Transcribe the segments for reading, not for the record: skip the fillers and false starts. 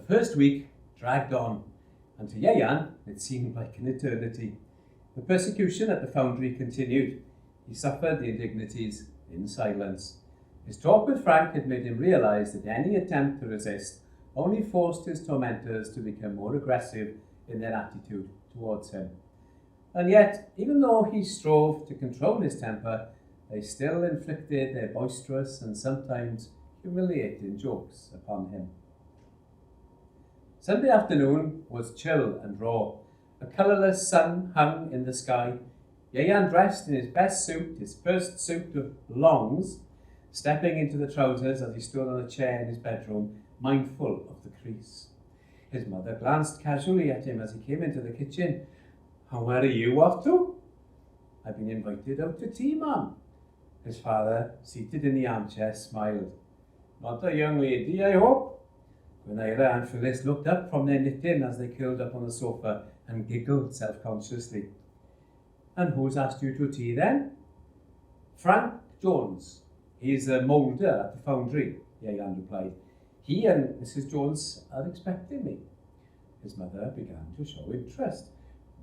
first week dragged on, and to Yayan it seemed like an eternity. The persecution at the foundry continued. He suffered the indignities in silence. His talk with Frank had made him realise that any attempt to resist only forced his tormentors to become more aggressive in their attitude towards him. And yet, even though he strove to control his temper, they still inflicted their boisterous and sometimes humiliating jokes upon him. Sunday afternoon was chill and raw. A colourless sun hung in the sky. Yayan, dressed in his best suit, his first suit of longs, stepping into the trousers as he stood on a chair in his bedroom, mindful of the crease. His mother glanced casually at him as he came into the kitchen. "And where are you off to?" "I've been invited out to tea, ma'am." His father, seated in the armchair, smiled. "Not a young lady, I hope?" Gwynaira and Phyllis looked up from their knitting as they curled up on the sofa and giggled self-consciously. "And who's asked you to tea then?" "Frank Jones. He's a moulder at the foundry," Yayan replied. "He and Mrs. Jones are expecting me." His mother began to show interest.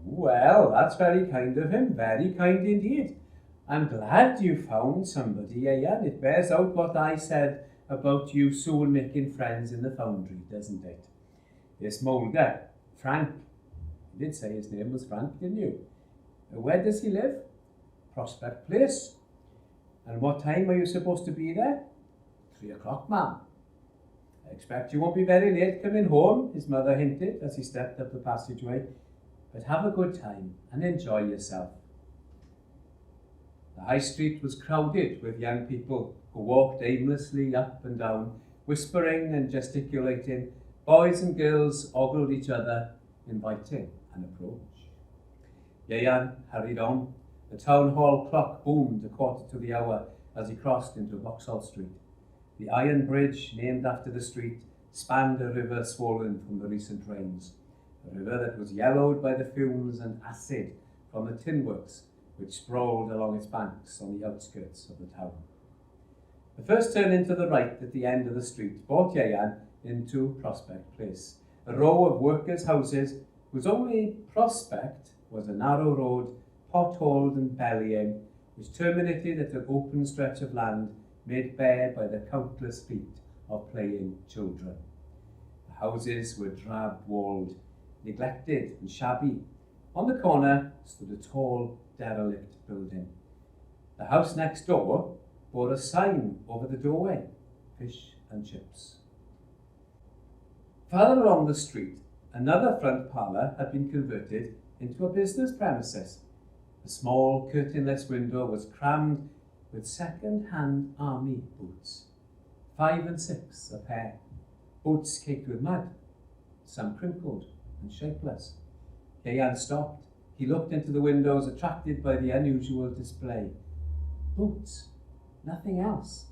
"Well, that's very kind of him, very kind indeed. I'm glad you found somebody, Yayan. It bears out what I said about you soon making friends in the foundry, doesn't it? This moulder, Frank, you did say his name was Frank, didn't you? Where does he live?" "Prospect Place." "And what time are you supposed to be there?" 3 o'clock, ma'am." "I expect you won't be very late coming home," his mother hinted as he stepped up the passageway. "But have a good time and enjoy yourself." The high street was crowded with young people who walked aimlessly up and down, whispering and gesticulating. Boys and girls ogled each other, inviting an approach. Yayan hurried on. The town hall clock boomed a quarter to the hour as he crossed into Vauxhall Street. The iron bridge, named after the street, spanned a river swollen from the recent rains, a river that was yellowed by the fumes and acid from the tin works which sprawled along its banks on the outskirts of the town. The first turn into the right at the end of the street brought Yayan into Prospect Place, a row of workers' houses whose only prospect was a narrow road, potholed and bellying, which terminated at an open stretch of land made bare by the countless feet of playing children. The houses were drab-walled, neglected and shabby. On the corner stood a tall, derelict building. The house next door bore a sign over the doorway, "Fish and Chips." Farther along the street, another front parlour had been converted into a business premises. A small curtainless window was crammed with second-hand army boots, 5 and 6 a pair, boots caked with mud, some crinkled and shapeless. Yayan stopped. He looked into the windows, attracted by the unusual display. Boots, nothing else.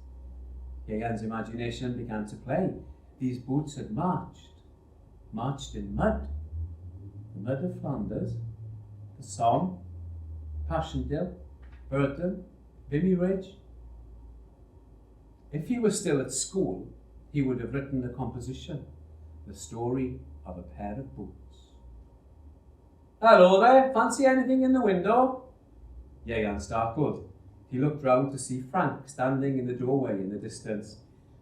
Yayan's imagination began to play. These boots had marched in mud. The mud of Flanders, the Somme, Passchendaele, Verdun, Vimy Ridge. If he were still at school, he would have written the composition, The Story of a Pair of Boots. "Hello there, fancy anything in the window?" Yayan startled. He looked round to see Frank standing in the doorway in the distance.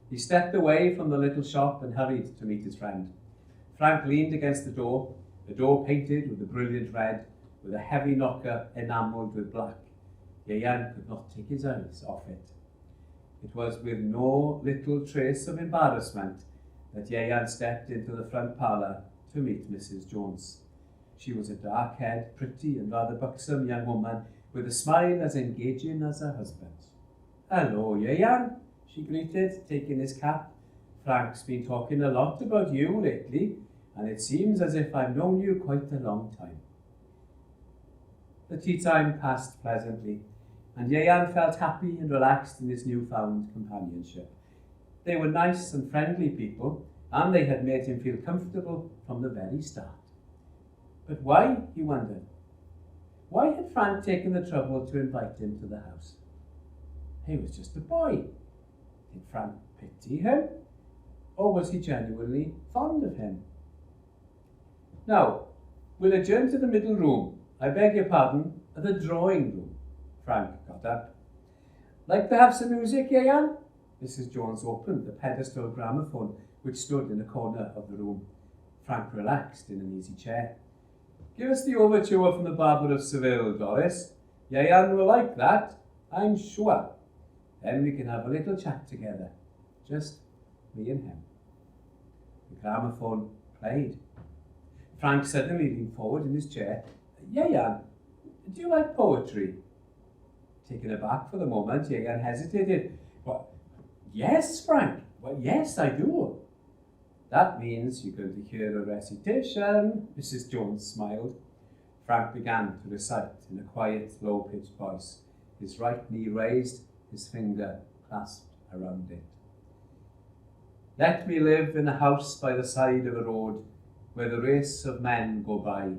He stepped away from the little shop and hurried to meet his friend. Frank leaned against the door painted with a brilliant red, with a heavy knocker enamelled with black. Yayan could not take his eyes off it. It was with no little trace of embarrassment that Yayan stepped into the front parlour to meet Mrs. Jones. She was a dark-haired, pretty and rather buxom young woman with a smile as engaging as her husband's. "Hello, Yayan," she greeted, taking his cap. "Frank's been talking a lot about you lately, and it seems as if I've known you quite a long time." The tea time passed pleasantly, and Yayan felt happy and relaxed in his newfound companionship. They were nice and friendly people, and they had made him feel comfortable from the very start. But why, he wondered. Why had Frank taken the trouble to invite him to the house? He was just a boy. Did Frank pity him? or was he genuinely fond of him? Now, we'll adjourn to the middle room. I beg your pardon, the drawing room. Frank got up. Like to have some music, Ieuan? Mrs. Jones opened the pedestal gramophone which stood in a corner of the room. Frank relaxed in an easy chair. Give us the overture from the Barber of Seville, Doris. Ieuan will like that, I'm sure. Then we can have a little chat together. Just me and him. The gramophone played. Frank suddenly leaned forward in his chair. Ieuan, do you like poetry? Taken aback for the moment, Ieuan hesitated. Well, yes, Frank. Well, yes, I do. That means you're going to hear a recitation. Mrs. Jones smiled. Frank began to recite in a quiet, low-pitched voice, his right knee raised, his finger clasped around it. Let me live in a house by the side of a road, where the race of men go by,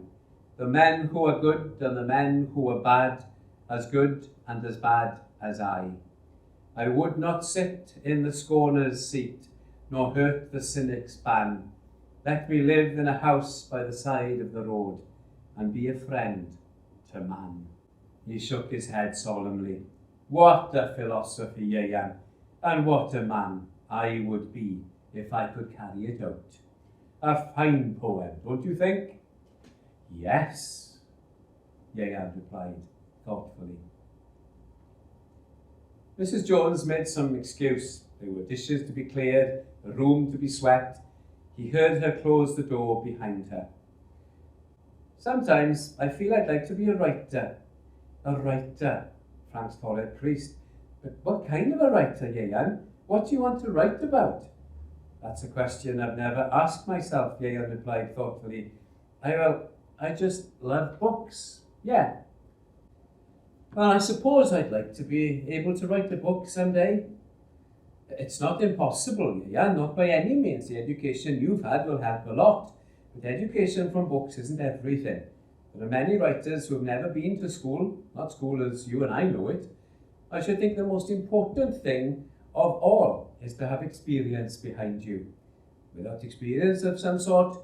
the men who are good and the men who are bad, as good and as bad as I. I would not sit in the scorner's seat, nor hurt the cynic's ban. Let me live in a house by the side of the road, and be a friend to man. He shook his head solemnly. What a philosophy, Ieuan, and what a man I would be if I could carry it out. A fine poem, don't you think? Yes, Ieuan replied thoughtfully. Mrs. Jones made some excuse. There were dishes to be cleared, a room to be swept. He heard her close the door behind her. Sometimes I feel I'd like to be a writer. A writer, Frank's followed priest. But what kind of a writer, Ieuan? What do you want to write about? That's a question I've never asked myself, Ieuan replied thoughtfully. I just love books. Yeah. Well, I suppose I'd like to be able to write a book someday. It's not impossible, Ieuan, not by any means. The education you've had will help a lot. But education from books isn't everything. There are many writers who have never been to school, not school as you and I know it. I should think the most important thing of all is to have experience behind you. Without experience of some sort,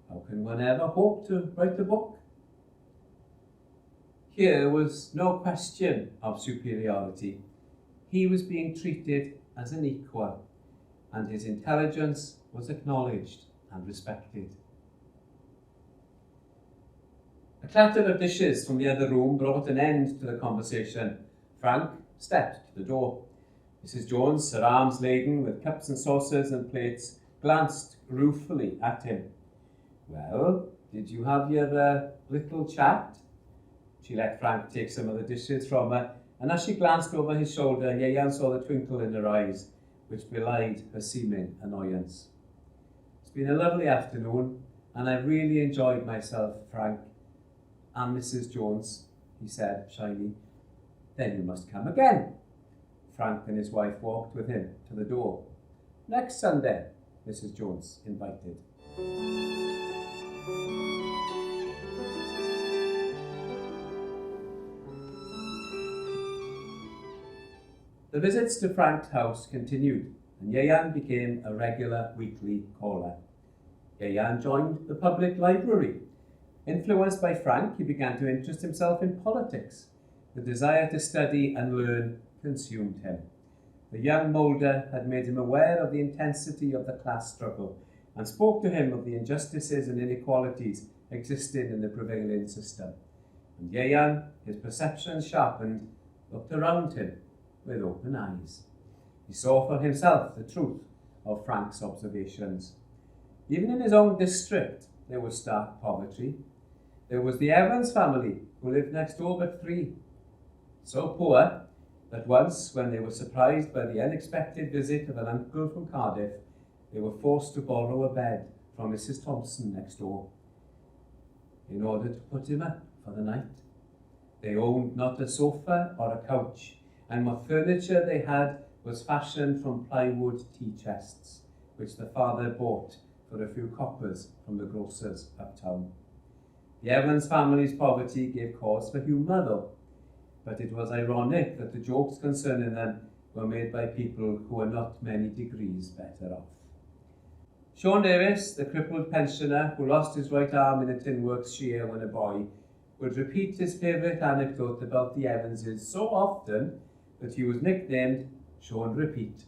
how can one ever hope to write a book? Here was no question of superiority. He was being treated as an equal, and his intelligence was acknowledged and respected. A clatter of dishes from the other room brought an end to the conversation. Frank stepped to the door. Mrs. Jones, her arms laden with cups and saucers and plates, glanced ruefully at him. Well, did you have your little chat? She let Frank take some of the dishes from her, and as she glanced over his shoulder, Ieuan saw the twinkle in her eyes, which belied her seeming annoyance. It's been a lovely afternoon, and I've really enjoyed myself, Frank. And Mrs. Jones, he said shyly. Then you must come again. Frank and his wife walked with him to the door. Next Sunday, Mrs. Jones invited. The visits to Frank's house continued, and Ieuan became a regular weekly caller. Ieuan joined the public library. Influenced by Frank, he began to interest himself in politics. The desire to study and learn consumed him. The young Mulder had made him aware of the intensity of the class struggle and spoke to him of the injustices and inequalities existing in the prevailing system. And Ieuan, his perceptions sharpened, looked around him with open eyes. He saw for himself the truth of Frank's observations. Even in his own district, there was stark poverty. There was the Evans family, who lived next door but 3. So poor that once, when they were surprised by the unexpected visit of an uncle from Cardiff, they were forced to borrow a bed from Mrs. Thompson next door in order to put him up for the night. They owned not a sofa or a couch, and what furniture they had was fashioned from plywood tea chests, which the father bought for a few coppers from the grocers uptown. The Evans family's poverty gave cause for humour though, but it was ironic that the jokes concerning them were made by people who were not many degrees better off. Sean Davis, the crippled pensioner who lost his right arm in a tin works shear when a boy, would repeat his favourite anecdote about the Evanses so often that he was nicknamed Sean Repeat.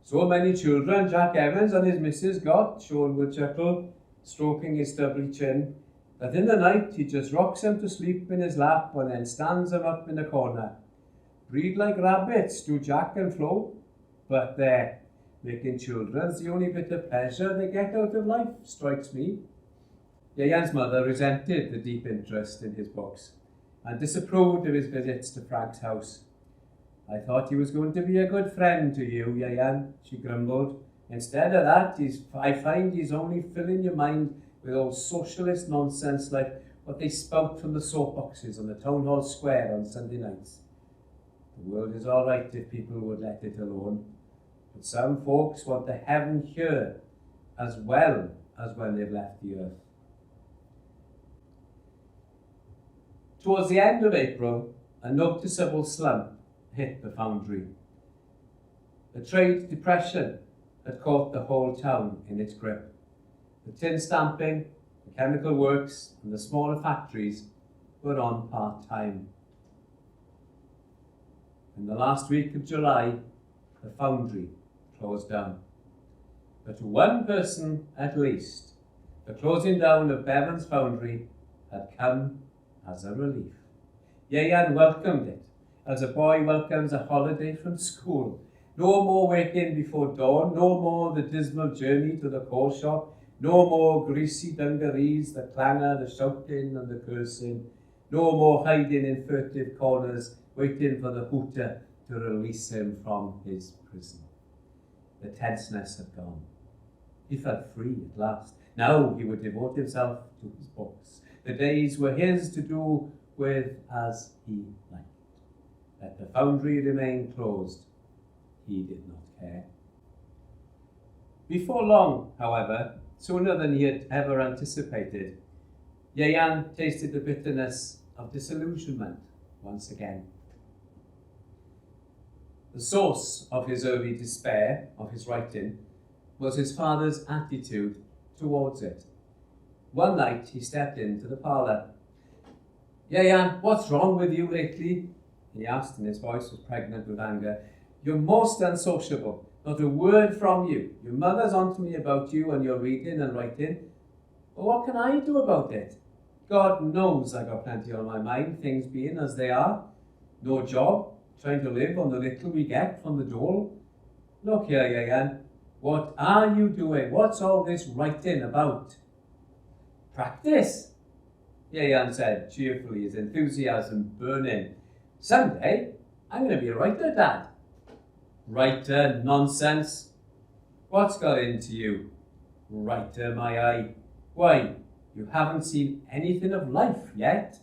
So many children Jack Evans and his missus got, Sean would chuckle, stroking his stubbly chin, that in the night he just rocks them to sleep in his lap and then stands them up in a corner. Breed like rabbits do Jack and Flo, but there, making children's the only bit of pleasure they get out of life, strikes me. Yayan's mother resented the deep interest in his books and disapproved of his visits to Frank's house. I thought he was going to be a good friend to you, Yayan, she grumbled. Instead of that, I find he's only filling your mind with old socialist nonsense like what they spout from the soapboxes on the town hall square on Sunday nights. The world is all right if people would let it alone, but some folks want the heaven here as well as when they've left the earth. Towards the end of April, a noticeable slump hit the foundry. The trade depression had caught the whole town in its grip. The tin stamping, the chemical works, and the smaller factories were on part-time. In the last week of July, the foundry closed down. But to one person at least, the closing down of Bevan's foundry had come as a relief. Yayan welcomed it as a boy welcomes a holiday from school. No more waking before dawn, no more the dismal journey to the coal shop, no more greasy dungarees, the clangor, the shouting and the cursing, no more hiding in furtive corners, waiting for the hooter to release him from his prison. The tenseness had gone. He felt free at last. Now he would devote himself to his books. The days were his to do with as he liked. Let the foundry remain closed. He did not care. Before long, however, sooner than he had ever anticipated, Yayan tasted the bitterness of disillusionment once again. The source of his early despair of his writing was his father's attitude towards it. One night he stepped into the parlour. "Yayan, what's wrong with you lately?" he asked, and his voice was pregnant with anger. "You're most unsociable. Not a word from you. Your mother's on to me about you and your reading and writing. But what can I do about it? God knows I got plenty on my mind, things being as they are. No job, trying to live on the little we get from the dole. Look here, Yayan, what are you doing? What's all this writing about?" "Practice," Yayan said cheerfully, his enthusiasm burning. "Someday, I'm going to be a writer, Dad." "Writer, nonsense. What's got into you? Writer, my eye. Why, you haven't seen anything of life yet."